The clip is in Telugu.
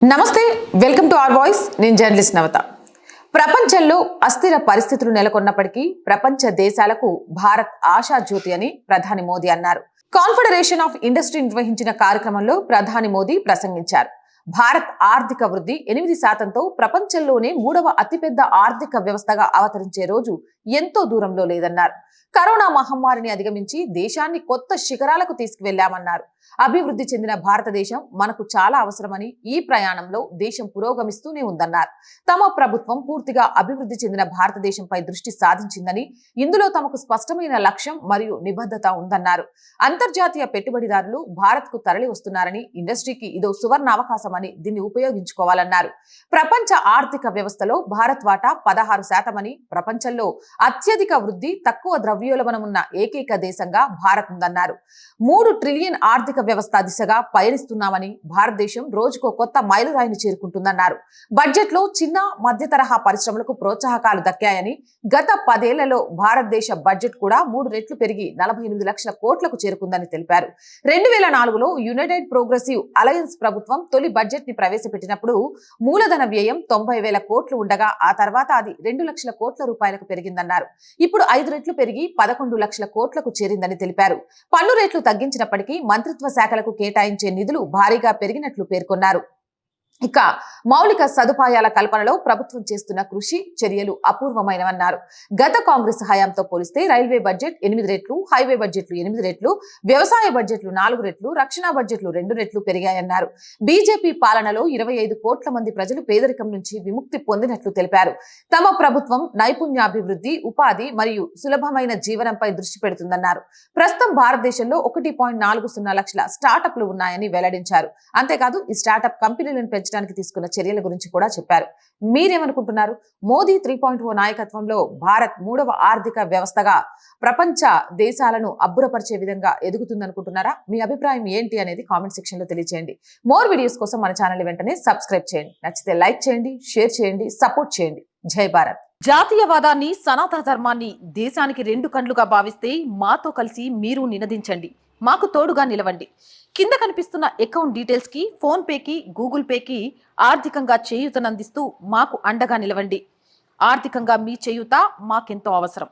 నమస్తే, వెల్కమ్ టు అవర్ వాయిస్. నేను జర్నలిస్ట్ నవత. ప్రపంచంలో అస్థిర పరిస్థితులు నెలకొన్నప్పటికీ ప్రపంచ దేశాలకు భారత్ ఆశాజ్యోతి అని ప్రధాని మోదీ అన్నారు. కాన్ఫెడరేషన్ ఆఫ్ ఇండస్ట్రీ నిర్వహించిన కార్యక్రమంలో ప్రధాని మోదీ ప్రసంగించారు. భారత్ ఆర్థిక వృద్ధి 8%తో ప్రపంచంలోనే 3వ అతిపెద్ద ఆర్థిక వ్యవస్థగా అవతరించే రోజు ఎంతో దూరంలో లేదన్నారు. కరోనా మహమ్మారిని అధిగమించి దేశాన్ని కొత్త శిఖరాలకు తీసుకువెళ్లామన్నారు. అభివృద్ధి చెందిన భారతదేశం మనకు చాలా అవసరమని, ఈ ప్రయాణంలో దేశం పురోగమిస్తూనే ఉందన్నారు. తమ ప్రభుత్వం పూర్తిగా అభివృద్ధి చెందిన భారతదేశంపై దృష్టి సాధించిందని, ఇందులో తమకు స్పష్టమైన లక్ష్యం మరియు నిబద్ధత ఉందన్నారు. అంతర్జాతీయ పెట్టుబడిదారులు భారత్ కు తరలి వస్తున్నారని, ఇండస్ట్రీకి ఇదో సువర్ణ అవకాశమని దీన్ని ఉపయోగించుకోవాలన్నారు. ప్రపంచ ఆర్థిక వ్యవస్థలో భారత్ వాటా 16% అని, ప్రపంచంలో అత్యధిక వృద్ధి, తక్కువ ద్రవ్యోల్బణం ఉన్న ఏకైక దేశంగా భారత్ ఉందన్నారు. 3 ట్రిలియన్ ఆర్థిక వ్యవస్థ దిశగా పయనిస్తున్నామని, భారతదేశం రోజుకో కొత్త మైలురాయిని చేరుకుంటుందన్నారు. బడ్జెట్ లో చిన్న మధ్య తరహా పరిశ్రమలకు ప్రోత్సాహకాలు దక్కాయని, గత 10 ఏళ్లలో భారతదేశ బడ్జెట్ కూడా 3 రెట్లు పెరిగి 48 లక్షల కోట్లకు చేరుకుందని తెలిపారు. 2004లో యునైటెడ్ ప్రోగ్రెసివ్ అలయన్స్ ప్రభుత్వం తొలి బడ్జెట్ ని ప్రవేశపెట్టినప్పుడు మూలధన వ్యయం 90,000 కోట్లు ఉండగా, ఆ తర్వాత అది 2 లక్షల కోట్ల రూపాయలకు పెరిగిందన్నారు. ఇప్పుడు 5 రెట్లు పెరిగి 11 లక్షల కోట్లకు చేరిందని తెలిపారు. పన్ను రేట్లు తగ్గించినప్పటికీ మంత్రిత్వ శాఖలకు కేటాయించే నిధులు భారీగా పెరిగినట్లు పేర్కొన్నారు. ఇక మౌలిక సదుపాయాల కల్పనలో ప్రభుత్వం చేస్తున్న కృషి, చర్యలు అపూర్వమైనవన్నారు. గత కాంగ్రెస్ హయాంతో పోలిస్తే రైల్వే బడ్జెట్ 8 రెట్లు, హైవే బడ్జెట్లు 8 రెట్లు, వ్యవసాయ బడ్జెట్లు 4 రెట్లు, రక్షణ బడ్జెట్లు 2 రెట్లు పెరిగాయన్నారు. బీజేపీ పాలనలో 25 కోట్ల మంది ప్రజలు పేదరికం నుంచి విముక్తి పొందినట్లు తెలిపారు. తమ ప్రభుత్వం నైపుణ్యాభివృద్ధి, ఉపాధి మరియు సులభమైన జీవనంపై దృష్టి పెడుతుందన్నారు. ప్రస్తుతం భారతదేశంలో 1.40 లక్షల స్టార్టప్లు ఉన్నాయని వెల్లడించారు. అంతేకాదు ఈ స్టార్టప్ కంపెనీలను పెంచడానికి తీసుకున్న చర్యల గురించి కూడా చెప్పారు. మీరేమనుకుంటున్నారు? మోదీ 3.0 నాయకత్వంలో భారత్ 3వ ఆర్థిక వ్యవస్థగా ప్రపంచ దేశాలను అబ్బురపరిచే విధంగా ఎదుగుతుందనుకుంటున్నారా? మీ అభిప్రాయం ఏంటి అనేది కామెంట్ సెక్షన్ లో తెలియజేయండి. మోర్ వీడియోస్ కోసం మన ఛానల్ వెంటనే సబ్స్క్రైబ్ చేయండి. నచ్చితే లైక్ చేయండి, షేర్ చేయండి, సపోర్ట్ చేయండి. జై భారత్. జాతీయవాదాన్ని, సనాతన ధర్మాన్ని దేశానికి 2 కండ్లుగా భావిస్తే మాతో కలిసి మీరు నినదించండి. మాకు తోడుగా నిలవండి. కింద కనిపిస్తున్న అకౌంట్ డీటెయిల్స్ కి, ఫోన్ పేకి, గూగుల్ పేకి ఆర్థికంగా చేయూతనందిస్తూ మాకు అండగా నిలవండి. ఆర్థికంగా మీ చేయూత మాకెంతో అవసరం.